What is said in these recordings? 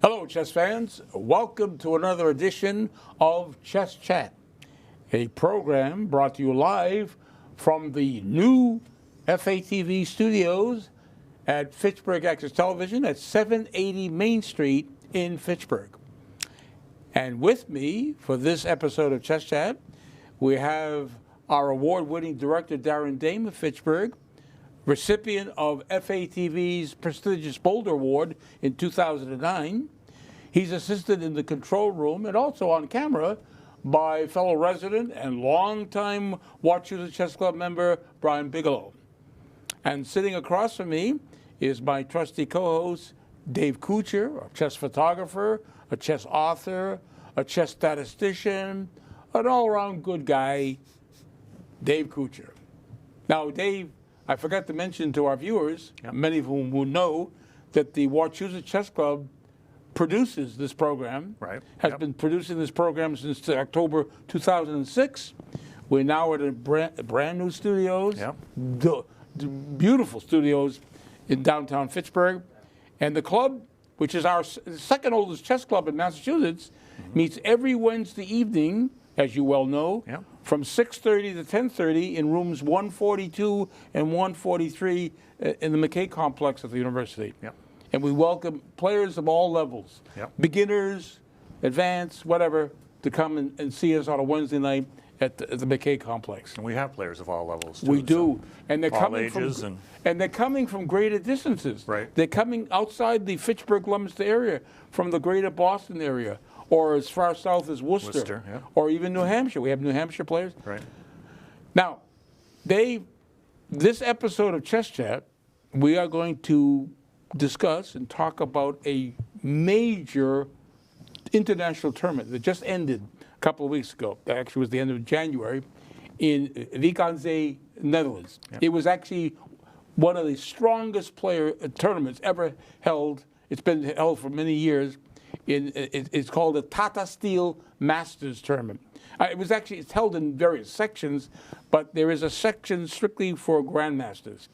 Hello, chess fans. Welcome to another edition of Chess Chat, a program brought to you live from the new FEB studios at Fitchburg Access Television at 780 Main Street in Fitchburg. And with me for this episode of Chess Chat, we have our award-winning director, Darren Dame of Fitchburg, recipient of FEB's prestigious Boulder Award in 2009. He's assisted in the control room and also on camera by fellow resident and longtime Wachusett Chess Club member, Brian Bigelow. And sitting across from me is my trusty co-host, Dave Couture, a chess photographer, a chess author, a chess statistician, an all-around good guy, Dave Couture. Now, Dave, I forgot to mention to our viewers, many of whom will know, that the Wachusett Chess Club produces this program, has been producing this program since October 2006. We're now at a brand new studios, the beautiful studios in downtown Fitchburg. And the club, which is our second oldest chess club in Massachusetts, meets every Wednesday evening, as you well know, from 6:30 to 10:30 in rooms 142 and 143 in the McKay complex at the university. And we welcome players of all levels, beginners, advanced, whatever, to come and see us on a Wednesday night at the McKay complex. And we have players of all levels, too. We do. And they're coming ages and they're coming from greater distances. Right. They're coming outside the Fitchburg-Leominster area, from the greater Boston area, or as far south as Worcester, or even New Hampshire. We have New Hampshire players. Now, Dave, this episode of Chess Chat, we are going to discuss and talk about a major international tournament that just ended a couple of weeks ago. That actually was the end of January in Vikance, Netherlands. It was actually one of the strongest tournaments ever held. It's been held for many years. It's called the Tata Steel Masters Tournament. It's held in various sections, but there is a section strictly for grandmasters.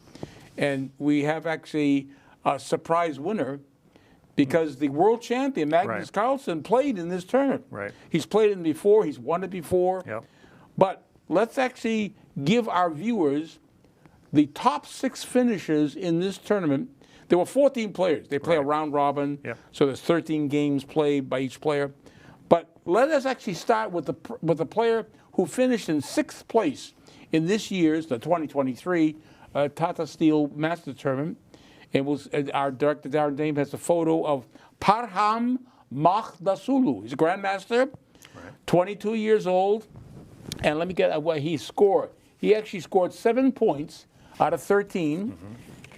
And we have actually a surprise winner, because the world champion, Magnus Carlsen, played in this tournament. He's played it before, he's won it before. But let's actually give our viewers the top 6 finishers in this tournament. There were 14 players. They play a round robin, so there's 13 games played by each player. But let us actually start with the player who finished in 6th place in this year's, the 2023 Tata Steel Masters Tournament. And our director, Darren Dame, has a photo of Parham Maghdasulu. He's a grandmaster, 22 years old. And let me get what he scored. He actually scored 7 points out of 13.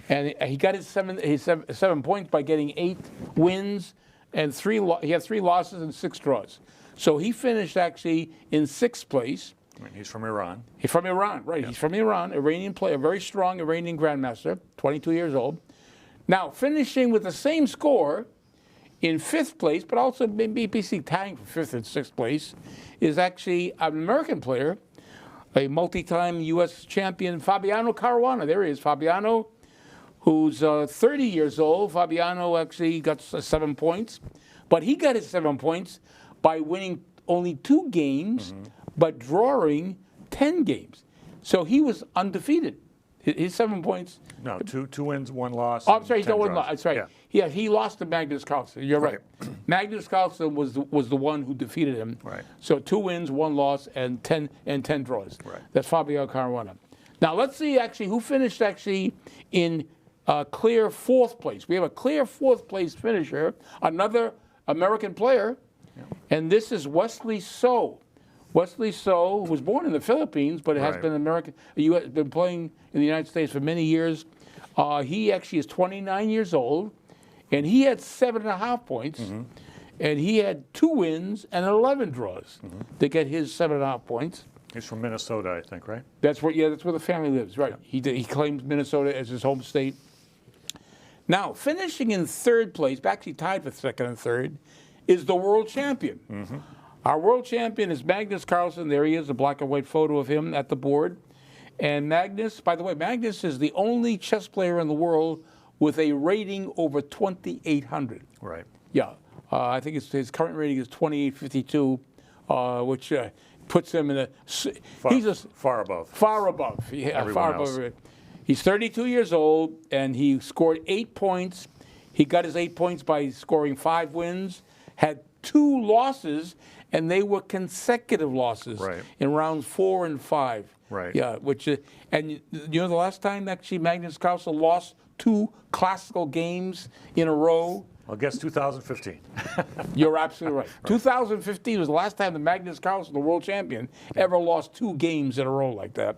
And he got his seven points by getting 8 wins, and he had 3 losses and 6 draws. So he finished actually in 6th place. He's from Iran. He's from Iran, right. He's from Iran, Iranian player, a very strong Iranian grandmaster, 22 years old. Now, finishing with the same score in 5th place, but also basically tying for 5th and 6th place, is actually an American player, a multi-time U.S. champion, Fabiano Caruana. There he is, Fabiano, who's 30 years old. Fabiano actually got 7 points, but he got his 7 points by winning only 2 games, but drawing 10 games. So he was undefeated. His 7 points. No, two wins, 1 loss. Oh, I'm sorry, he's got 1 loss. That's right. Yeah, he lost to Magnus Carlsen. You're right. Magnus Carlsen was the one who defeated him. So 2 wins, 1 loss, and 10 draws. That's Fabio Caruana. Now let's see actually who finished actually in clear 4th place. We have a clear 4th place finisher, another American player, and this is Wesley So. Wesley So was born in the Philippines, but has been American. Been playing in the United States for many years. He actually is 29 years old, and he had 7.5 points, and he had 2 wins and 11 draws to get his 7.5 points. He's from Minnesota, I think, right? That's where the family lives, right? He claims Minnesota as his home state. Now, finishing in 3rd place, actually tied for 2nd and 3rd, is the world champion. Our world champion is Magnus Carlsen. There he is, a black and white photo of him at the board. And Magnus, by the way, Magnus is the only chess player in the world with a rating over 2,800. Right. Yeah. I think his current rating is 28.52, which puts him in a. He's far above. Far above. Yeah, everyone far else. above. He's 32 years old, and he scored 8 points. He got his 8 points by scoring 5 wins, had 2 losses, and they were consecutive losses in rounds 4 and 5. Right. Yeah, and you know the last time actually Magnus Carlsen lost 2 classical games in a row? I guess 2015. You're absolutely right. 2015 was the last time that Magnus Carlsen, the world champion, ever lost 2 games in a row like that.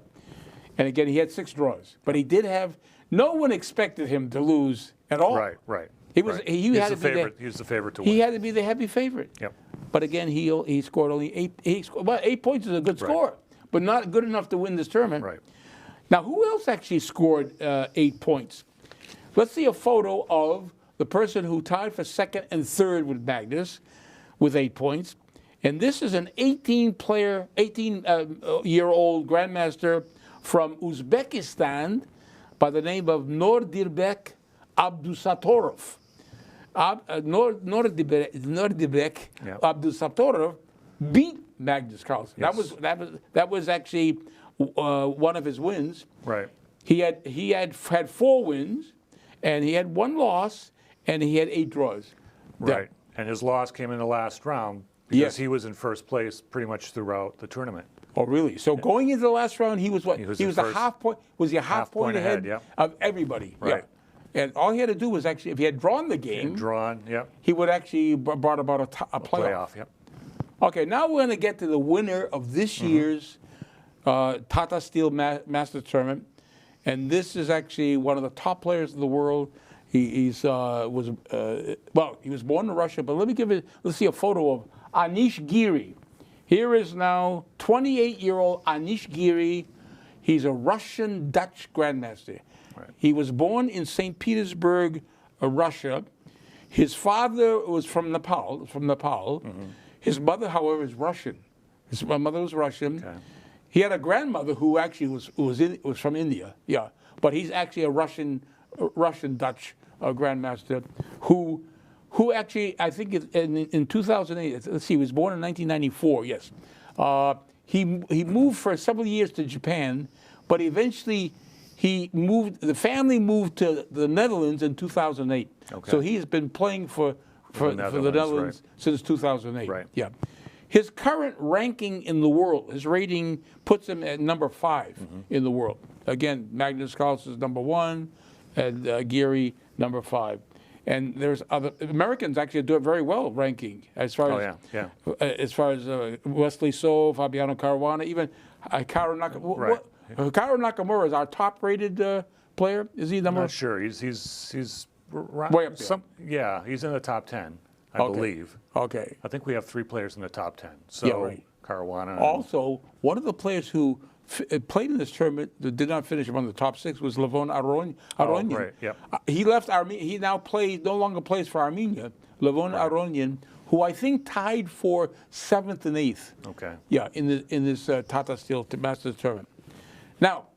And again, he had 6 draws. But he did have, no one expected him to lose at all. Right. He was he had to be he was the favorite to win. He had to be the heavy favorite. Yep. But again, he scored only 8. Well, 8 points is a good score, but not good enough to win this tournament. Right. Now, who else actually scored 8 points? Let's see a photo of the person who tied for second and third with Magnus with 8 points. And this is an 18-year-old grandmaster from Uzbekistan by the name of Nordirbek Abdusatorov. Nordirbek Abdusatorov beat Magnus Carlsen. Yes. That was actually one of his wins. Right. He had 4 wins, and he had 1 loss, and he had 8 draws. Right. And his loss came in the last round because he was in first place pretty much throughout the tournament. Oh, really? So going into the last round, he was what? He was a half point. Was he a half point ahead of everybody? Right. Yeah. And all he had to do was actually, if he had drawn the game, he would actually brought about a playoff. Yep. Okay, now we're going to get to the winner of this year's Tata Steel Masters Tournament, and this is actually one of the top players in the world. He was born in Russia, but let's see a photo of Anish Giri. Here is now 28-year-old Anish Giri. He's a Russian-Dutch grandmaster. Right. He was born in St. Petersburg, Russia. His father was from Nepal. His mother, however, is Russian. His mother was Russian. Okay. He had a grandmother who actually was from India. Yeah, but he's actually a Russian-Dutch grandmaster who actually, I think in 2008, let's see, he was born in 1994, yes. He moved for several years to Japan, but eventually the family moved to the Netherlands in 2008. Okay. So he has been playing for the Netherlands since 2008. Right. Yeah. His current ranking in the world, his rating puts him at number 5 in the world. Again, Magnus Carlsen is number 1, and Giri number 5. And there's other Americans actually do it very well ranking as far as Wesley So, Fabiano Caruana, even Karu Nakamura. Right. Karu Nakamura is our top-rated player. Is he number? I'm not sure. He's way up there. He's in the top 10, I believe. Okay. I think we have 3 players in the top 10. So Caruana. Also, one of the players who played in this tournament that did not finish among the top 6 was Levon Aronian. Right. Yep. He left Armenia. He now no longer plays for Armenia. Levon Aronian, who I think tied for 7th and 8th. Okay. Yeah, in this Tata Steel Masters tournament. Now,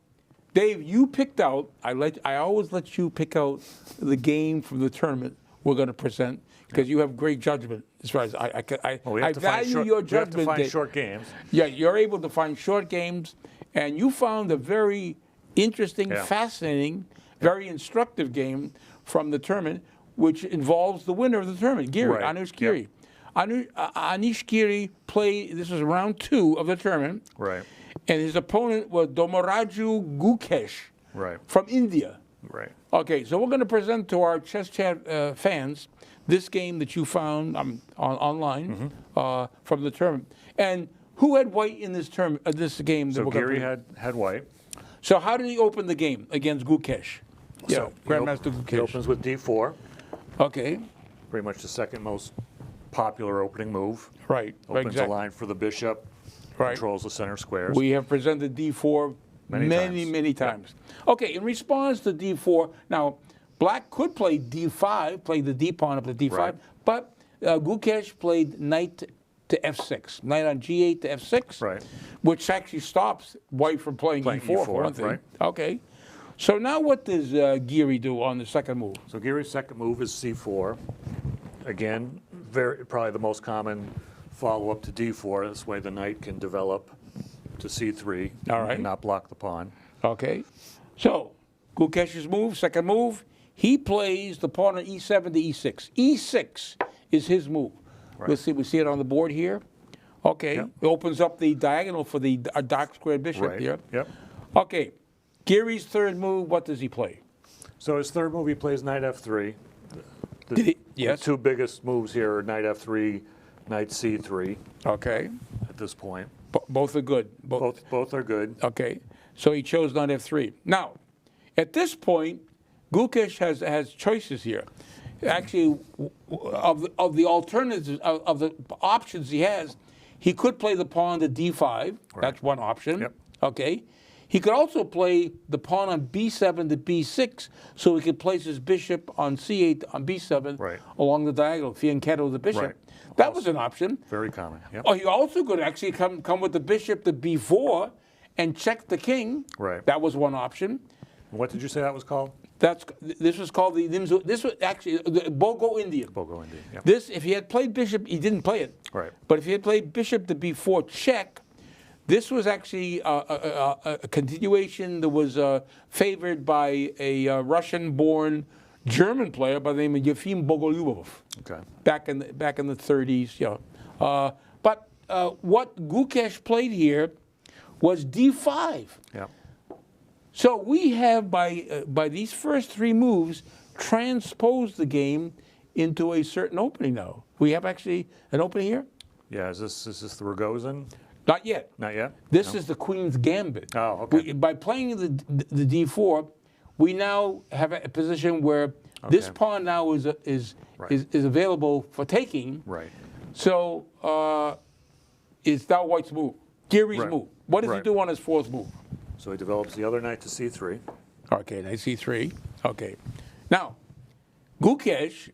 Dave, you picked out. I always let you pick out the game from the tournament we're going to present because you have great judgment as far as I value your judgment. We have to find short games. Yeah, you're able to find short games, and you found a very interesting, fascinating, very instructive game from the tournament, which involves the winner of the tournament, Giri, Anish Giri. Yep. Anish Giri played. This was round 2 of the tournament. Right. And his opponent was Domoraju Gukesh from India. Right. Okay, so we're going to present to our Chess Chat fans this game that you found online from the tournament. And who had white in this game? So Giri had white. So how did he open the game against Gukesh? So Grandmaster Gukesh. He opens with D4. Okay. Pretty much the second most popular opening move. Right. Opens the line for the bishop. Controls the center squares. We have presented D4 many times. Yep. Okay, in response to D4, now Black could play D5, play the D pawn up to D5, but Gukesh played knight to F6, knight on G8 to F6, which actually stops White from playing E4 for one thing. Okay, so now what does Giri do on the second move? So Giri's second move is C4. Again, probably the most common follow-up to d4. This way the knight can develop to c3 and not block the pawn. Okay. So, Gukesh's move, second move, he plays the pawn on e7 to e6. e6 is his move. Right. We see it on the board here. Okay. Yep. It opens up the diagonal for the dark squared bishop here. Yep. Okay. Giri's third move, what does he play? So his third move, he plays knight f3. Yes. The two biggest moves here are knight f3, knight c3. Okay. At this point. Both are good. Both are good. Okay. So he chose knight f3. Now, at this point, Gukesh has choices here. Actually, of the alternatives, of the options he has, he could play the pawn to d5. Right. That's one option. Yep. Okay. He could also play the pawn on b7 to b6, so he could place his bishop on c8 on b7 along the diagonal, fianchetto the bishop. Right. That was an option. Very common. Yep. Or he also could actually come with the bishop to b4 and check the king. Right. That was one option. What did you say that was called? This was called this was actually the Bogo Indian. Bogo Indian. Yep. This, if he had played bishop, he didn't play it. Right. But if he had played bishop to b4 check, this was actually a continuation that was favored by a Russian-born German player by the name of Yefim Bogolyubov. Okay. Back in the 30s, yeah. But what Gukesh played here was d5. Yeah. So we have by these first three moves transposed the game into a certain opening now. We have actually an opening here. Yeah. Is this the Rogozin? Not yet. Not yet? This is the Queen's Gambit. Oh, okay. By playing the d4, we now have a position where this pawn now is available for taking. Right. So it's now White's move, Giri's move. What does he do on his fourth move? So he develops the other knight to c3. Okay, knight c3. Okay. Now, Gukesh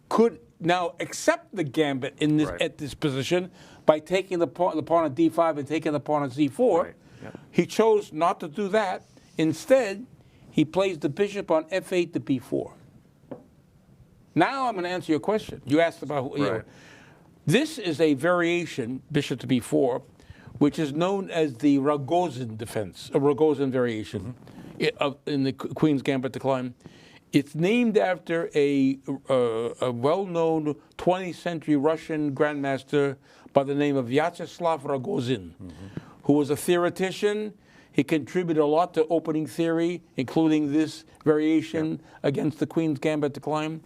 could now accept the gambit in this at this position by taking the pawn on d5 and taking the pawn on c4. Right. Yep. He chose not to do that. Instead, he plays the bishop on f8 to b4. Now I'm going to answer your question. You asked about, you know, this is a variation, bishop to b4, which is known as the Rogozin defense, a Rogozin variation in the Queen's Gambit decline. It's named after a well-known 20th century Russian grandmaster by the name of Vyacheslav Rogozin, who was a theoretician. He contributed a lot to opening theory, including this variation against the Queen's Gambit decline.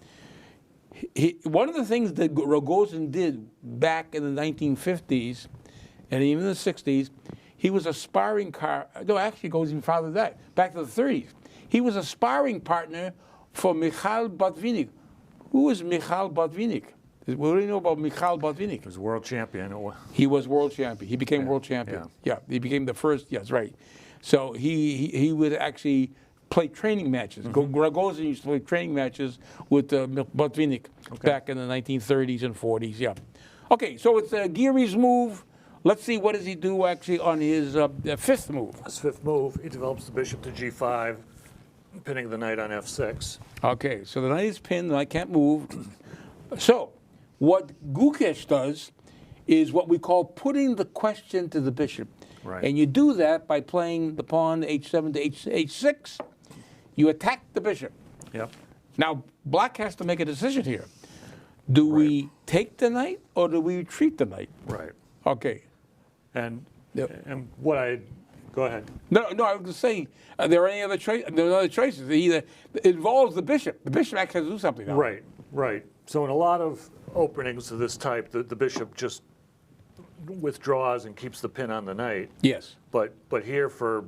One of the things that Rogozin did back in the 1950s and even in the 60s, he was a sparring actually goes even farther than that, back to the 30s. He was a sparring partner for Mikhail Botvinnik. Who was Mikhail Botvinnik? What do you know about Mikhail Botvinnik? He was world champion. He was world champion. He became world champion. Yeah, he became the first, yes, right. So he would actually play training matches. Rogozin used to play training matches with Botvinnik back in the 1930s and 40s, yeah. Okay, so it's Giri's move. Let's see, what does he do actually on his fifth move? His fifth move, he develops the bishop to g5, pinning the knight on f6. Okay, so the knight is pinned, the knight can't move. So, what Gukesh does is what we call putting the question to the bishop. Right. And you do that by playing the pawn h7 to h6. You attack the bishop. Yep. Now, black has to make a decision here. Do we take the knight or do we retreat the knight? Right. Okay. And what I go ahead. No, I was just saying, there are any other choices? There are other choices. It involves the bishop. The bishop actually has to do something now. Right, right. So in a lot of openings of this type, the bishop just withdraws and keeps the pin on the knight. Yes. But here, for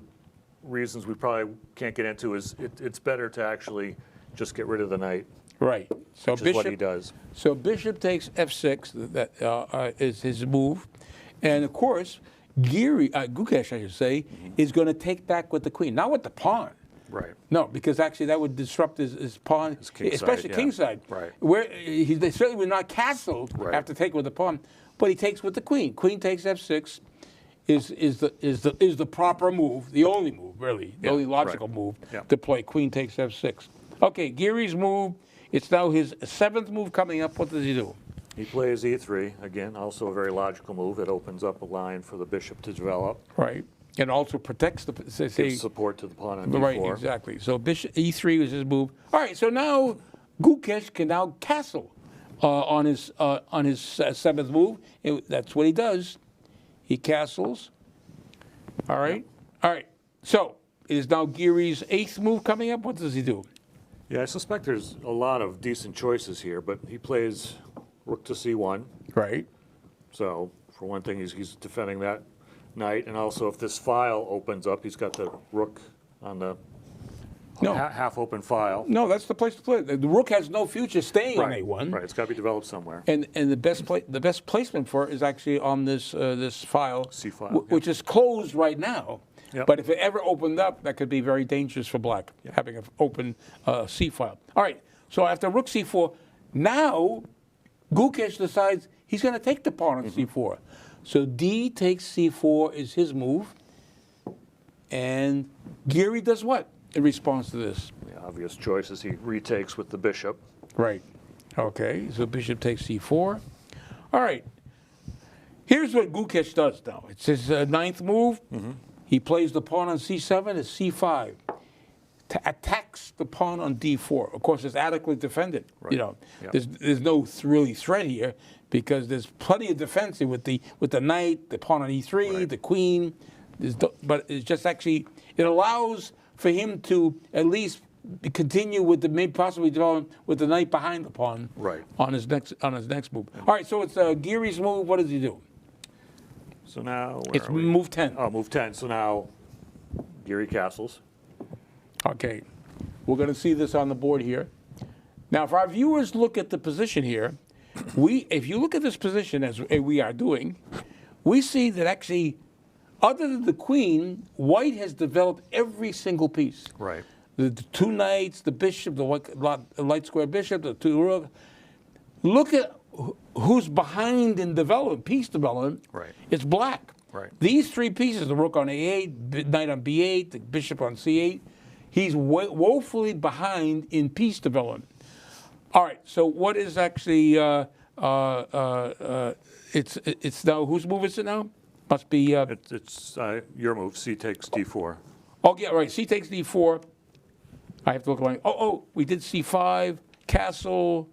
reasons we probably can't get into, it's better to actually just get rid of the knight. Right. So which is what he does. So bishop takes f6. That is his move. And of course, Gukesh, I should say, is going to take back with the queen, not with the pawn. Right. No, because actually that would disrupt his pawn, especially kingside. Right. Where they certainly would not castled after taking with the pawn, but he takes with the queen. Queen takes f6 is the proper move, the only move really, the only logical move to play. Queen takes f6. Okay, Giri's move. It's now his seventh move coming up. What does he do? He plays e3, again, also a very logical move. It opens up a line for the bishop to develop. Right. And also protects the Gives support to the pawn on d4. Right, exactly. So bishop e3 was his move. All right, so now Gukesh can now castle on his seventh move. That's what he does. He castles. All right. Yep. All right. So it is now Giri's eighth move coming up. What does he do? Yeah, I suspect there's a lot of decent choices here, but he plays rook to c1. Right. So for one thing, he's defending that knight, and also if this file opens up, he's got the rook on the half-open file. No, that's the place to play. The rook has no future staying on a1. Right, it's got to be developed somewhere. And the best placement for it is actually on this this file, C file, which is closed right now. Yep. But if it ever opened up, that could be very dangerous for black, having an open C file. All right, so after rook c4, now Gukesh decides he's going to take the pawn on c4. So d takes c4 is his move. And Giri does what in response to this? The obvious choice is he retakes with the bishop. Right. Okay, so bishop takes c4. All right. Here's what Gukesh does now. It's his ninth move. He plays the pawn on c7 as c5. Attacks the pawn on d4. Of course, it's adequately defended. Right. You know, there's no really threat here because there's plenty of defense with the knight, the pawn on e3, the queen. But it's just actually it allows for him to at least continue with the maybe possibly develop with the knight behind the pawn on his next move. All right, so it's Giri's move. What does he do? So now it's move 10. Oh, move 10. So now Giri castles. Okay, we're going to see this on the board here. Now, if our viewers look at the position here, if you look at this position as we are doing, we see that actually, other than the queen, white has developed every single piece. Right. The two knights, the bishop, the light square bishop, the two rook. Look at who's behind in development, piece development. Right. It's black. Right. These three pieces, the rook on a8, knight on b8, the bishop on c8, he's woefully behind in piece development. All right, so what is actually, it's now, whose move is it now? Must be... it's your move, c takes d4. Oh, yeah, right, c takes d4. I have to look like, we did c5, castle.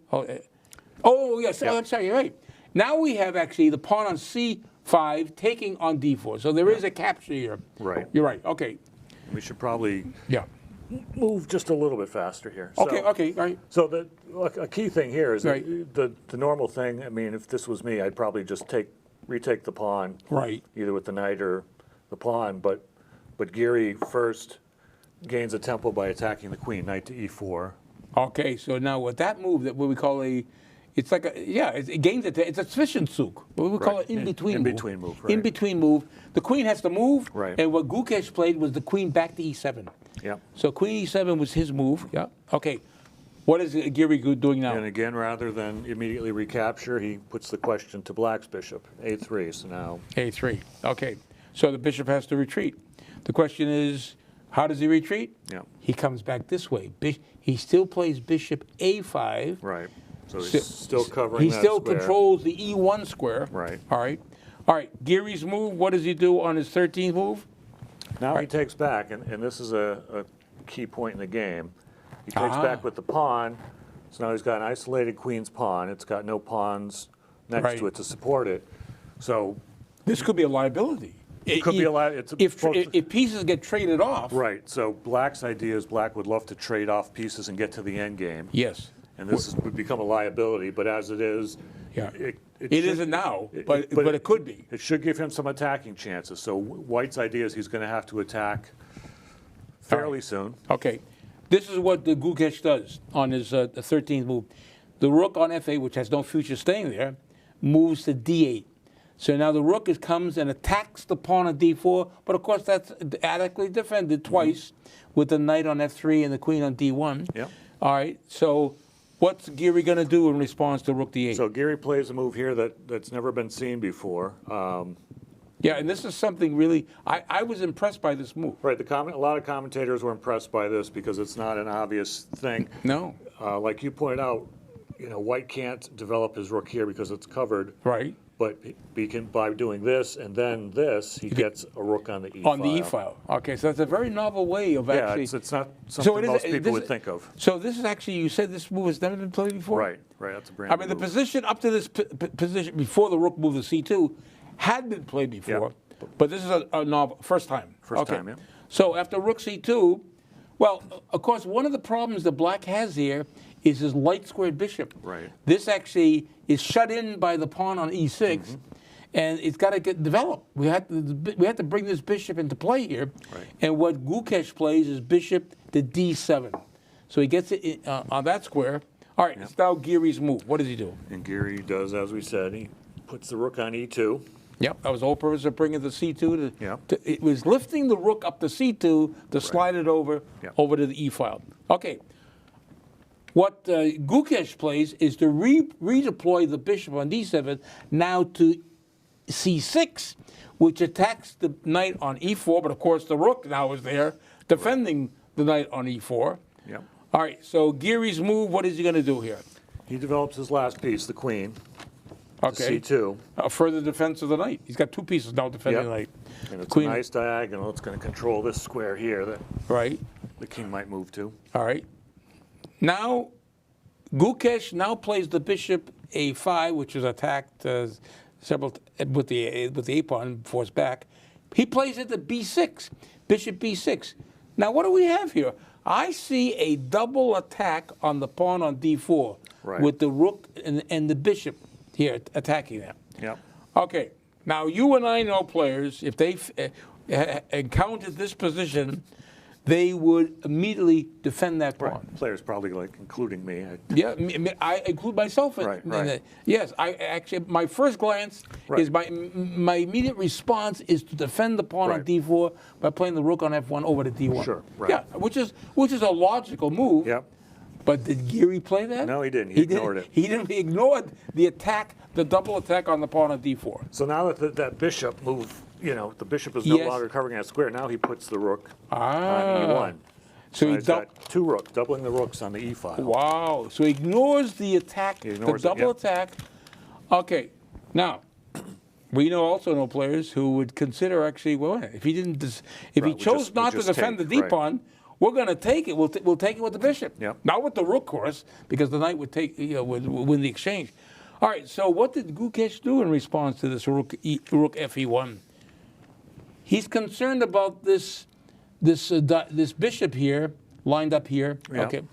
Yes, I'm sorry, you're right. Now we have actually the pawn on c5 taking on d4. So there is a capture here. Right. You're right, okay. We should probably move just a little bit faster here. Okay, all right. So a key thing here is that the normal thing, I mean, if this was me, I'd probably just retake the pawn. Right. Either with the knight or the pawn, but Giri first gains a tempo by attacking the queen, knight to e4. Okay, so now with that move, that what we call it's like it gains it's a zwischenzug. What we call it in-between move. In-between move, right. In-between move. The queen has to move, right. And what Gukesh played was the queen back to e7. Yeah. So queen e7 was his move. Yeah. Okay. What is Giri doing now? And again, rather than immediately recapture, he puts the question to black's bishop, a3. So now a3. Okay. So the bishop has to retreat. The question is, how does he retreat? Yeah. He comes back this way. He still plays bishop a5. Right. So he's still covering he that still square. Controls the e1 square. Right. All right. All right. Giri's move, what does he do on his 13th move? Now he takes back, and this is a key point in the game. He takes back with the pawn, so now he's got an isolated queen's pawn. It's got no pawns next to it to support it. So this could be a liability. It could be a liability. If pieces get traded off. Right. So black's idea is black would love to trade off pieces and get to the end game. Yes. And this would become a liability, but as it is, it isn't now, but it could be. It should give him some attacking chances. So white's idea is he's going to have to attack fairly soon. Okay. This is what the Gukesh does on his 13th move. The rook on f8, which has no future staying there, moves to d8. So now the rook comes and attacks the pawn on d4, but of course that's adequately defended twice with the knight on f3 and the queen on d1. Yeah. All right, so what's Giri going to do in response to rook d8? So Giri plays a move here that's never been seen before. Yeah, and this is something really, I was impressed by this move. Right, a lot of commentators were impressed by this because it's not an obvious thing. No. Like you pointed out, white can't develop his rook here because it's covered. Right. But he can, by doing this and then this, he gets a rook on the e On file. the e file. Okay, so that's a very novel way of actually. Yeah, it's not something most people would think of. So this is actually, you said this move has never been played before? Right. That's a brand new the move. position up to this position before the rook moved to c2 had been played before, but this is a novel, first time. First time, yeah. So after rook c2, well, of course, one of the problems that black has here is his light squared bishop. Right. This actually is shut in by the pawn on e6, and it's got to get developed. We have to bring this bishop into play here. Right. And what Gukesh plays is bishop to d7. So he gets it on that square. All right, it's now Giri's move. What does he do? And Giri does, as we said, he puts the rook on e2. Yep, that was the whole purpose of bringing the c2. Yep. It was lifting the rook up to c2 to slide it over to the e file. Okay. What Gukesh plays is to redeploy the bishop on d7 now to c6, which attacks the knight on e4, but of course the rook now is there defending the knight on e4. Yep. All right, so Giri's move, what is he going to do here? He develops his last piece, the queen, Okay. to c2. Further defense of the knight. He's got two pieces now defending the knight. And it's Queen. a nice diagonal. It's going to control this square here that Right. the king might move to. All right. Now, Gukesh now plays the bishop a5, which was attacked with the a pawn forced back. He plays it to b6, bishop b6. Now, what do we have here? I see a double attack on the pawn on d4 with the rook and the bishop here attacking that. Yep. Okay. Now, you and I know players, if they encountered this position, they would immediately defend that pawn. Right. Players probably like including me. Yeah, I include myself in it. Yes, I actually, my first glance is my immediate response is to defend the pawn on d4 by playing the rook on f1 over to d1. Sure, right. Yeah, which is a logical move. Yep. But did Giri play that? No, he didn't. He ignored it. He ignored the attack, the double attack on the pawn on d4. So now that that bishop move, the bishop is no longer covering that square. Now he puts the rook on e1. So he's got two rooks, doubling the rooks on the e file. Wow. So he ignores the attack, the double attack. Okay. Now, we also know players who would consider actually, well, if he didn't, if he chose not to defend the d pawn, we're going to take it. We'll take it with the bishop. Yep. Not with the rook, of course, because the knight would would win the exchange. All right. So what did Gukesh do in response to this rook fe1? He's concerned about this bishop here lined up here. Yep. Okay.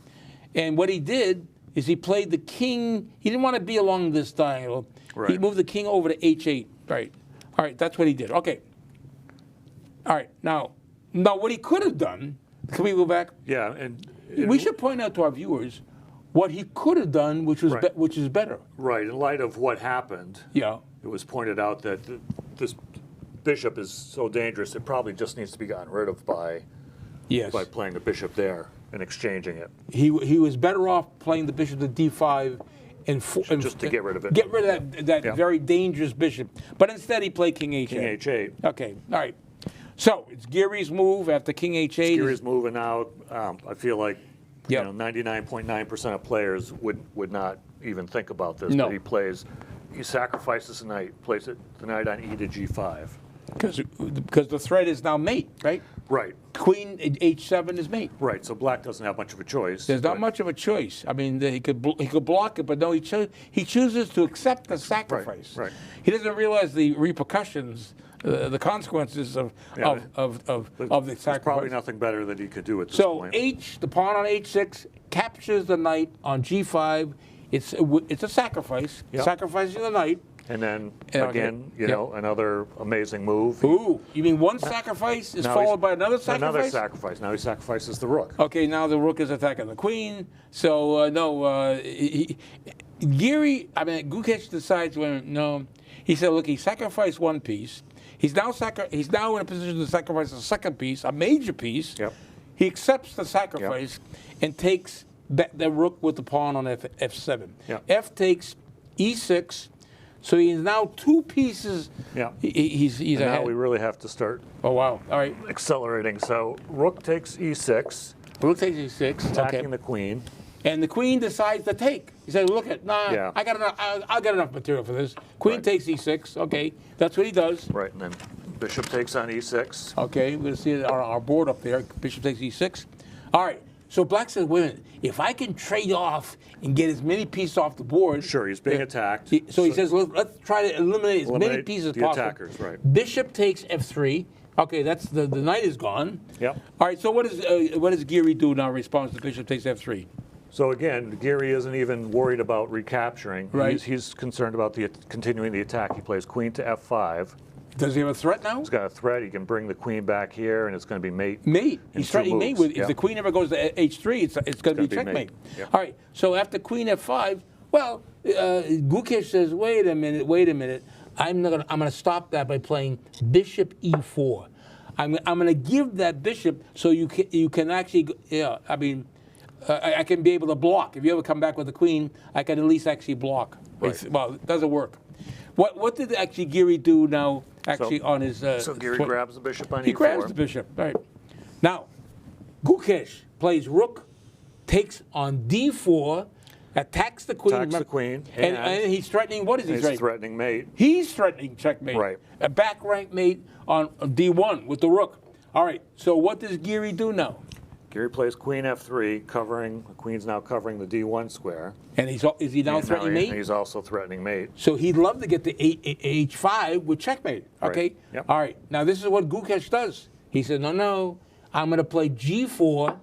And what he did is he played the king. He didn't want to be along this diagonal. Right. He moved the king over to h8. Right. All right. That's what he did. Okay. All right. Now what he could have done. Can we go back? Yeah, and we should point out to our viewers what he could have done, which was which is better. Right. In light of what happened, it was pointed out that this bishop is so dangerous. It probably just needs to be gotten rid of by playing the bishop there and exchanging it. He was better off playing the bishop to d5 and just to get rid of it. Get rid of that very dangerous bishop. But instead, he played king h8. King h8. Okay. All right. So it's Giri's move after king h8. It's Giri's move, and now I feel like 99.9% of players would not even think about this. No. But he sacrifices the knight, plays the knight on e to g5. Because the threat is now mate, right? Right. Queen h7 is mate. Right. So black doesn't have much of a choice. There's not much of a choice. I mean, he could block it, but no, he chooses to accept the sacrifice. Right. He doesn't realize the repercussions, the consequences of the sacrifice. There's probably nothing better that he could do at this point. So the pawn on h6 captures the knight on g5. It's a sacrifice, sacrificing the knight. And then, again, another amazing move. Ooh, you mean one sacrifice is followed by another sacrifice? Another sacrifice. Now he sacrifices the rook. Okay, now the rook is attacking the queen. So, Gukesh decides, he said, look, he sacrificed one piece. He's now in a position to sacrifice a second piece, a major piece. Yep. He accepts the sacrifice and takes the rook with the pawn on f7. Yep. F takes e6. So he's now two pieces. Yeah. He's ahead. Now we really have to start. Oh wow! All right. Accelerating. So rook takes e6. Rook takes e6. Attacking the queen. and the queen decides to take. He says, look at, nah, I got enough, I'll get enough material for this. Queen takes e6, okay, that's what he does. Right, and then bishop takes on e6. Okay, we're going to see our board up there. Bishop takes e6. All right, so black says, wait a minute, if I can trade off and get as many pieces off the board. Sure, he's being attacked. So he says, let's try to eliminate as many pieces as possible. Attackers, right. Bishop takes f3. Okay, that's the knight is gone. Yep. All right, so what does Giri do now in response to bishop takes f3? So again, Giri isn't even worried about recapturing. Right. He's concerned about continuing the attack. He plays queen to f5. Does he have a threat now? He's got a threat. He can bring the queen back here, and it's going to be mate. Mate. He's threatening mate with. If the queen ever goes to h3, it's going to be checkmate. Yep. All right. So after queen f5, well, Gukesh says, wait a minute. I'm going to stop that by playing bishop e4. I'm going to give that bishop so you can actually. Yeah. I mean, I can be able to block. If you ever come back with the queen, I can at least actually block. Right. Well, it doesn't work. What did actually Giri do now? Actually, on his. So Giri grabs the bishop on e4. He grabs the bishop, right. Now, Gukesh plays rook, takes on d4, attacks the queen. Attacks the queen. And he's threatening, what is he threatening? He's threatening mate. He's threatening checkmate. Right. A back rank mate on d1 with the rook. All right, so what does Giri do now? Giri plays queen f3, covering, the queen's now covering the d1 square. And is he now threatening mate? He's also threatening mate. So he'd love to get the h5 with checkmate, okay? Right. Yep. All right, now this is what Gukesh does. He said, no, I'm going to play g4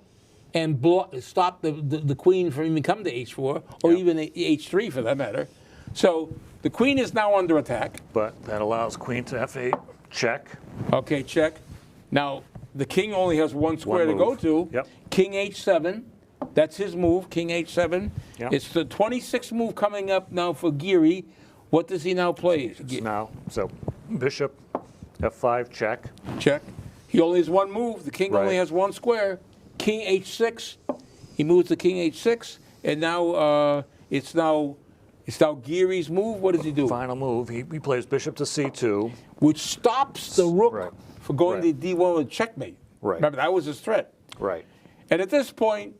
and stop the queen from even coming to h4, or even h3 for that matter. So the queen is now under attack. But that allows queen to f8, check. Okay, check. Now, the king only has one square to go to. Yep. King h7. That's his move, king h7. Yep. It's the 26th move coming up now for Giri. What does he now play? So bishop f5, check. Check. He only has one move. The king only has one square. King h6. He moves the king h6, and now it's now Giri's move. What does he do? Final move. He plays bishop to c2, which stops the rook for going to d1 with checkmate. Right. Remember, that was his threat. Right. And at this point,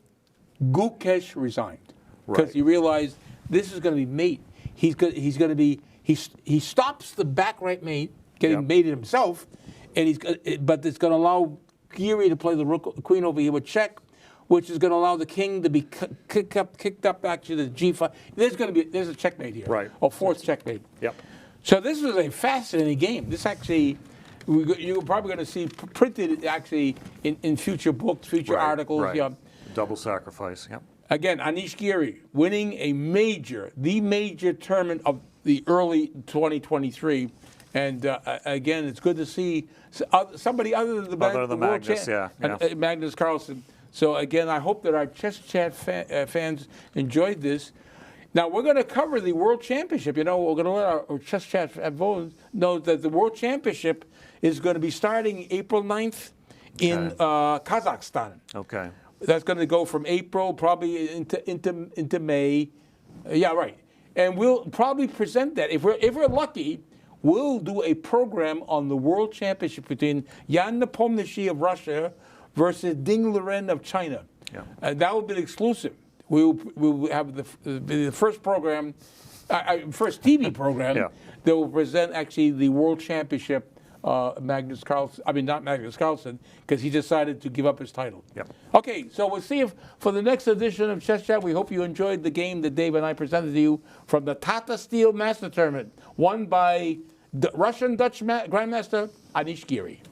Gukesh resigned because he realized this is going to be mate. He stops the back right mate getting mated himself, and but it's going to allow Giri to play the rook, queen over here with check, which is going to allow the king to be kicked up actually to g5. There's a checkmate here, right? Or fourth checkmate. Yep. So this was a fascinating game. This actually, you're probably going to see printed actually in future books, future articles. Right. Yeah. Double sacrifice. Yep. Again, Anish Giri winning the major tournament of the early 2023. And again, it's good to see somebody other than the Magnus, Magnus Carlsen. So again, I hope that our Chess Chat fans enjoyed this. Now we're going to cover the World Championship. You know, we're going to let our Chess Chat fans know that the World Championship is going to be starting April 9th in Kazakhstan. Okay. That's going to go from April probably into May. Yeah, right. And we'll probably present that if we're lucky. We'll do a program on the World Championship between Jan Nepomniachtchi of Russia versus Ding Liren of China. Yeah. That will be exclusive. We'll have the first program, first TV program that will present actually the World Championship. Magnus Carlsen, not Magnus Carlsen, because he decided to give up his title. Yep. Okay, so we'll see if for the next edition of Chess Chat, we hope you enjoyed the game that Dave and I presented to you from the Tata Steel Master Tournament, won by the Russian-Dutch Grandmaster Anish Giri.